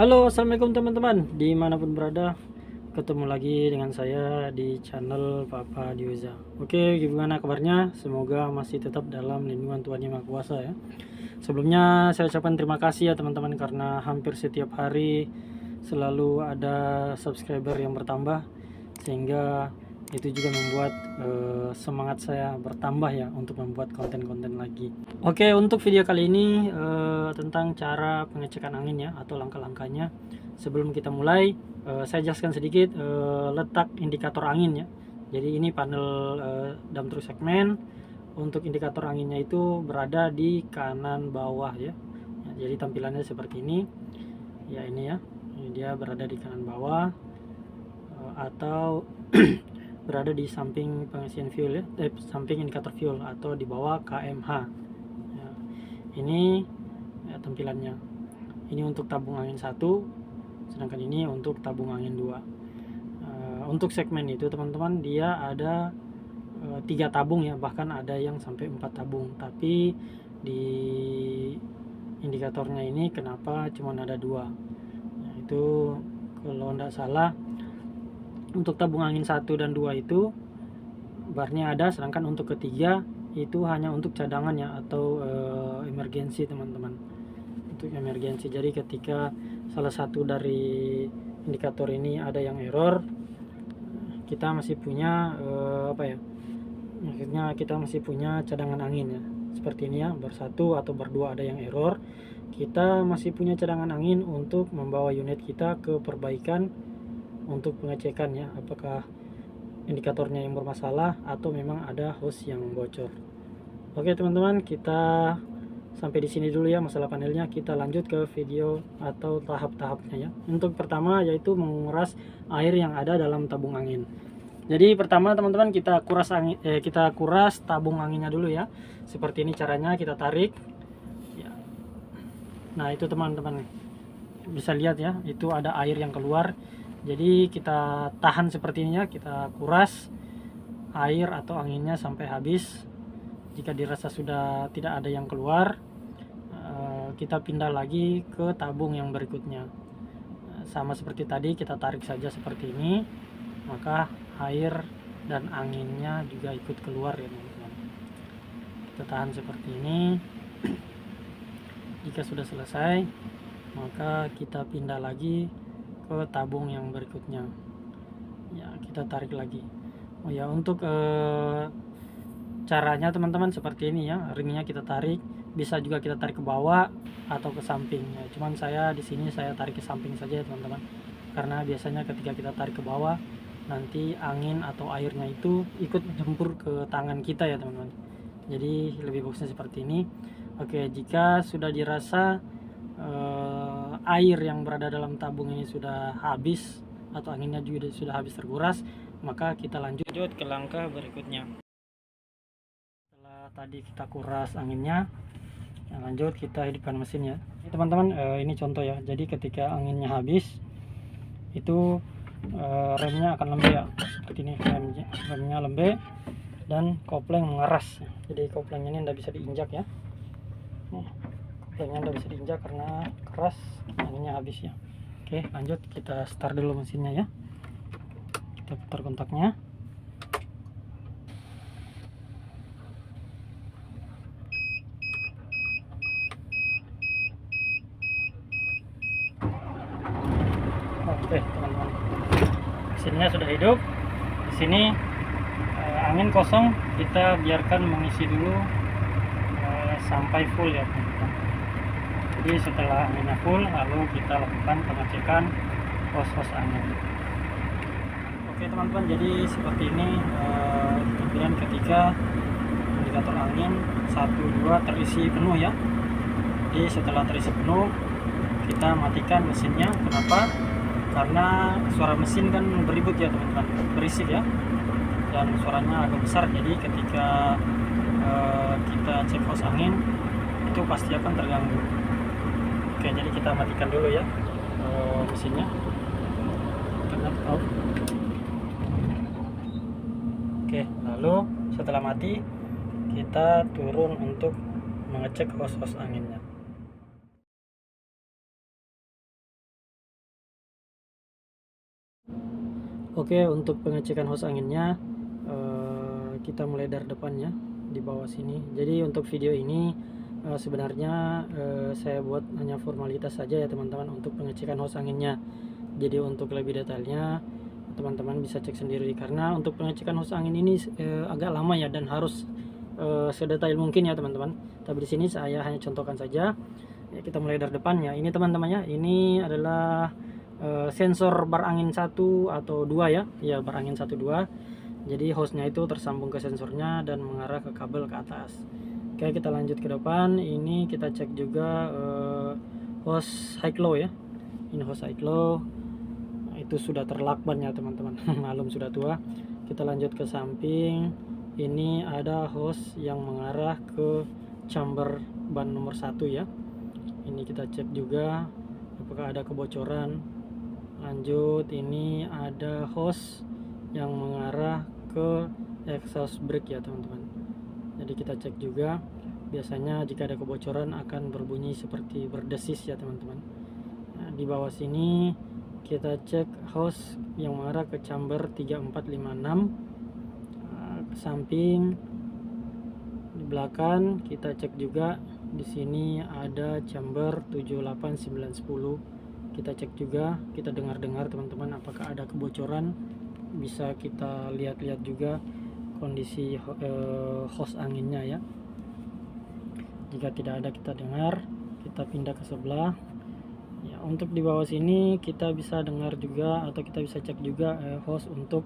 Halo, assalamualaikum teman-teman, dimanapun berada, ketemu lagi dengan saya di channel Papa Diuza. Oke, gimana kabarnya? Semoga masih tetap dalam lindungan Tuhan Yang Maha Kuasa ya. Sebelumnya saya ucapkan terima kasih ya teman-teman, karena hampir setiap hari selalu ada subscriber yang bertambah, sehingga itu juga membuat semangat saya bertambah ya untuk membuat konten-konten lagi. Oke, untuk video kali ini tentang cara pengecekan angin ya, atau langkah-langkahnya. Sebelum kita mulai, saya jelaskan sedikit letak indikator angin ya. Jadi ini panel dam truk segmen. Untuk indikator anginnya itu berada di kanan bawah ya. Jadi tampilannya seperti ini ya, ini ya, ini dia berada di kanan bawah atau berada di samping pengisian fuel ya, samping indikator fuel atau di bawah KMH ya. Ini ya, tampilannya. Ini untuk tabung angin 1, sedangkan ini untuk tabung angin 2. Untuk segmen itu teman-teman, dia ada 3 tabung ya, bahkan ada yang sampai 4 tabung. Tapi di indikatornya ini kenapa cuma ada 2 ya, itu kalau tidak salah untuk tabung angin 1 dan 2 itu barnya ada, sedangkan untuk ketiga itu hanya untuk cadangan ya, atau emergensi teman-teman, untuk emergensi. Jadi ketika salah satu dari indikator ini ada yang error, kita masih punya maksudnya kita masih punya cadangan angin ya, seperti ini ya, bersatu atau berdua ada yang error, kita masih punya cadangan angin untuk membawa unit kita ke perbaikan untuk pengecekan ya, apakah indikatornya yang bermasalah atau memang ada hose yang bocor. Oke teman-teman, kita sampai di sini dulu ya masalah panelnya. Kita lanjut ke video atau tahap-tahapnya ya. Untuk pertama yaitu menguras air yang ada dalam tabung angin. Jadi pertama teman-teman, kita kuras tabung anginnya dulu ya. Seperti ini caranya, kita tarik ya. Nah itu teman-teman bisa lihat ya, itu ada air yang keluar. Jadi kita tahan seperti ini ya, kita kuras air atau anginnya sampai habis. Jika dirasa sudah tidak ada yang keluar, kita pindah lagi ke tabung yang berikutnya. Sama seperti tadi, kita tarik saja seperti ini, maka air dan anginnya juga ikut keluar ya teman-teman. Kita tahan seperti ini. Jika sudah selesai, maka kita pindah lagi ke tabung yang berikutnya ya, kita tarik lagi. Oh ya, untuk caranya teman-teman seperti ini ya, ringnya kita tarik, bisa juga kita tarik ke bawah atau ke samping ya. Cuman saya di sini saya tarik ke samping saja ya teman-teman, karena biasanya ketika kita tarik ke bawah, nanti angin atau airnya itu ikut jempur ke tangan kita ya teman-teman. Jadi lebih bagusnya seperti ini. Oke, jika sudah dirasa air yang berada dalam tabung ini sudah habis atau anginnya juga sudah habis terkuras, maka kita lanjut ke langkah berikutnya. Setelah tadi kita kuras anginnya, lanjut kita hidupkan mesinnya. Teman-teman, ini contoh ya. Jadi ketika anginnya habis, itu remnya akan lembek ya, seperti ini. Remnya lembek dan kopling mengeras. Jadi koplingnya ini tidak bisa diinjak ya. Koplingnya tidak bisa diinjak karena keras, anginnya habis ya. Oke, lanjut kita start dulu mesinnya ya. Kita putar kontaknya. Oke teman-teman, mesinnya sudah hidup. Di sini angin kosong, kita biarkan mengisi dulu sampai full ya teman-teman. Jadi setelah anginnya full, lalu kita lakukan pengecekan hose angin. Oke teman-teman, jadi seperti ini tampilan ketika indikator angin 1-2 terisi penuh ya. Jadi setelah terisi penuh, kita matikan mesinnya. Kenapa? Karena suara mesin kan beribut ya teman-teman, berisik ya, dan suaranya agak besar. Jadi ketika kita cek hose angin, itu pasti akan terganggu. Oke, jadi kita matikan dulu ya mesinnya. Oke, lalu setelah mati, kita turun untuk mengecek hose anginnya. Oke, untuk pengecekan hos anginnya kita mulai dari depannya di bawah sini. Jadi untuk video ini sebenarnya saya buat hanya formalitas saja ya teman-teman untuk pengecekan hos anginnya. Jadi untuk lebih detailnya teman-teman bisa cek sendiri, karena untuk pengecekan hos angin ini agak lama ya dan harus sedetail mungkin ya teman-teman. Tapi di sini saya hanya contohkan saja. Ya, kita mulai dari depannya. Ini teman-temannya, ini adalah sensor bar angin 1 atau 2 ya. Ya, bar angin 1 2. Jadi hostnya itu tersambung ke sensornya dan mengarah ke kabel ke atas. Oke, kita lanjut ke depan. Ini kita cek juga host high low ya. Ini host high low. Itu sudah terlakban ya teman-teman. Malum sudah tua. Kita lanjut ke samping. Ini ada host yang mengarah ke chamber ban nomor 1 ya. Ini kita cek juga apakah ada kebocoran. Lanjut, ini ada hose yang mengarah ke exhaust brake ya teman-teman. Jadi kita cek juga, biasanya jika ada kebocoran akan berbunyi seperti berdesis ya teman-teman. Nah, di bawah sini kita cek hose yang mengarah ke chamber 3456. Ke samping di belakang kita cek juga, di sini ada chamber 78910. Kita cek juga, kita dengar-dengar teman-teman apakah ada kebocoran. Bisa kita lihat-lihat juga kondisi hose anginnya ya. Jika tidak ada kita dengar, kita pindah ke sebelah ya. Untuk di bawah sini kita bisa dengar juga atau kita bisa cek juga hose untuk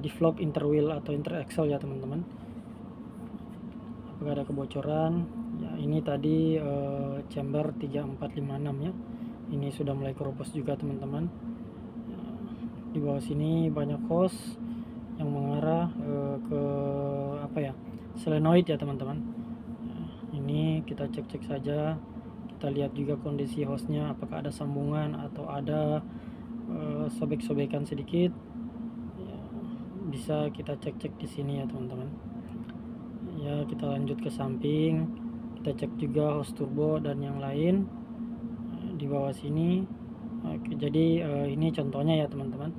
deflog interwheel atau interaxle ya teman-teman. Apakah ada kebocoran ya. Ini tadi chamber 3456 ya. Ini sudah mulai keropos juga teman-teman. Di bawah sini banyak hose yang mengarah ke apa ya, solenoid ya teman-teman. Ini kita cek-cek saja, kita lihat juga kondisi hose-nya apakah ada sambungan atau ada sobek-sobekan sedikit ya, bisa kita cek-cek di sini ya teman-teman ya. Kita lanjut ke samping, kita cek juga hose turbo dan yang lain di bawah sini. Oke, jadi ini contohnya ya teman-teman.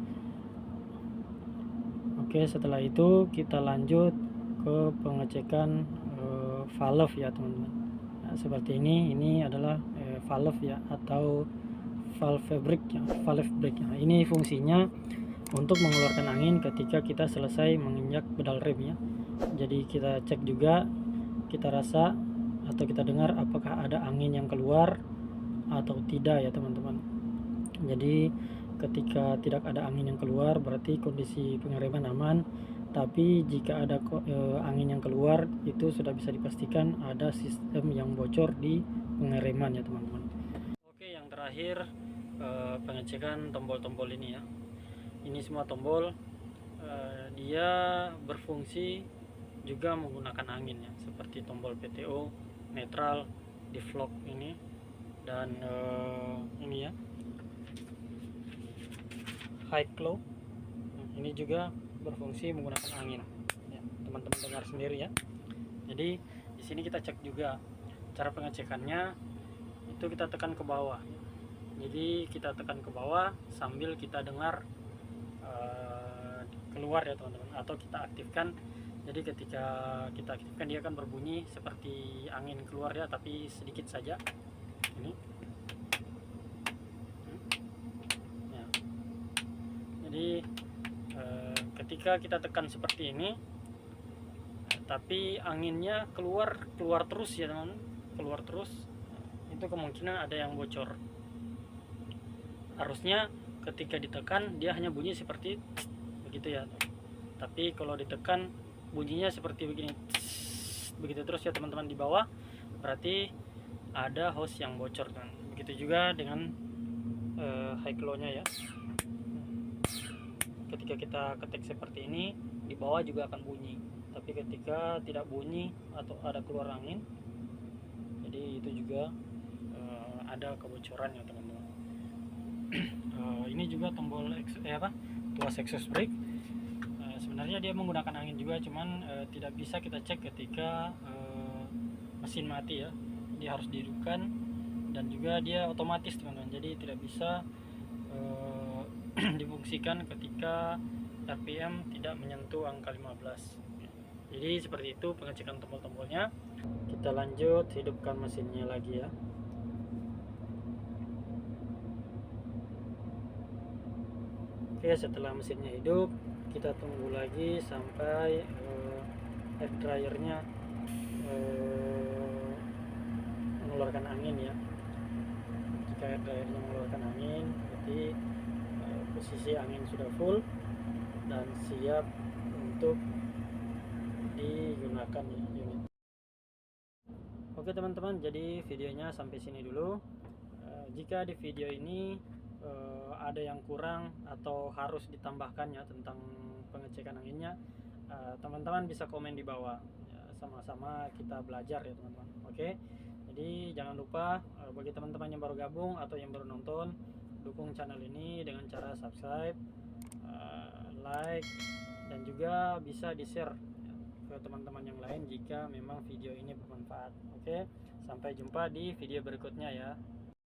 Oke, setelah itu kita lanjut ke pengecekan valve ya teman-teman. Nah, seperti ini adalah valve ya atau valve brake ya, valve brake. Nah, ini fungsinya untuk mengeluarkan angin ketika kita selesai menginjak pedal rem ya. Jadi kita cek juga, kita rasa atau kita dengar apakah ada angin yang keluar atau tidak ya teman-teman. Jadi ketika tidak ada angin yang keluar berarti kondisi pengereman aman. Tapi jika ada angin yang keluar, itu sudah bisa dipastikan ada sistem yang bocor di pengereman ya teman-teman. Oke, yang terakhir pengecekan tombol-tombol ini ya. Ini semua tombol dia berfungsi juga menggunakan angin ya, seperti tombol PTO, netral, deflog ini, dan ini ya, high low. Ini juga berfungsi menggunakan angin ya, teman-teman dengar sendiri ya. Jadi di sini kita cek juga cara pengecekannya, itu kita tekan ke bawah. Jadi kita tekan ke bawah sambil kita dengar keluar ya teman-teman, atau kita aktifkan. Jadi ketika kita aktifkan dia akan berbunyi seperti angin keluar ya, tapi sedikit saja ini ya. Jadi ketika kita tekan seperti ini tapi anginnya keluar terus ya teman-teman, keluar terus, itu kemungkinan ada yang bocor. Harusnya ketika ditekan dia hanya bunyi seperti begitu ya, tapi kalau ditekan bunyinya seperti begini, begitu terus ya teman-teman di bawah, berarti ada hose yang bocor kan. Begitu juga dengan high low nya ya. Ketika kita ketik seperti ini, di bawah juga akan bunyi, tapi ketika tidak bunyi atau ada keluar angin, jadi itu juga ada kebocoran ya teman-teman. Ini juga tombol tuas exhaust brake. Sebenarnya dia menggunakan angin juga, cuman tidak bisa kita cek ketika mesin mati ya. Dia harus dihidupkan dan juga dia otomatis teman-teman, jadi tidak bisa difungsikan ketika RPM tidak menyentuh angka 15. Jadi seperti itu pengecekan tombol-tombolnya. Kita lanjut hidupkan mesinnya lagi ya. Oke, setelah mesinnya hidup, kita tunggu lagi sampai air dryernya mengeluarkan angin ya. Jika air dryernya mengeluarkan angin, berarti posisi angin sudah full dan siap untuk digunakan ya unit. Oke teman-teman, jadi videonya sampai sini dulu. Jika di video ini ada yang kurang atau harus ditambahkan ya tentang pengecekan anginnya, teman-teman bisa komen di bawah ya, sama-sama kita belajar ya teman-teman. Oke, jadi jangan lupa bagi teman-teman yang baru gabung atau yang baru nonton, dukung channel ini dengan cara subscribe, like, dan juga bisa di share ke teman-teman yang lain jika memang video ini bermanfaat. Oke, sampai jumpa di video berikutnya ya.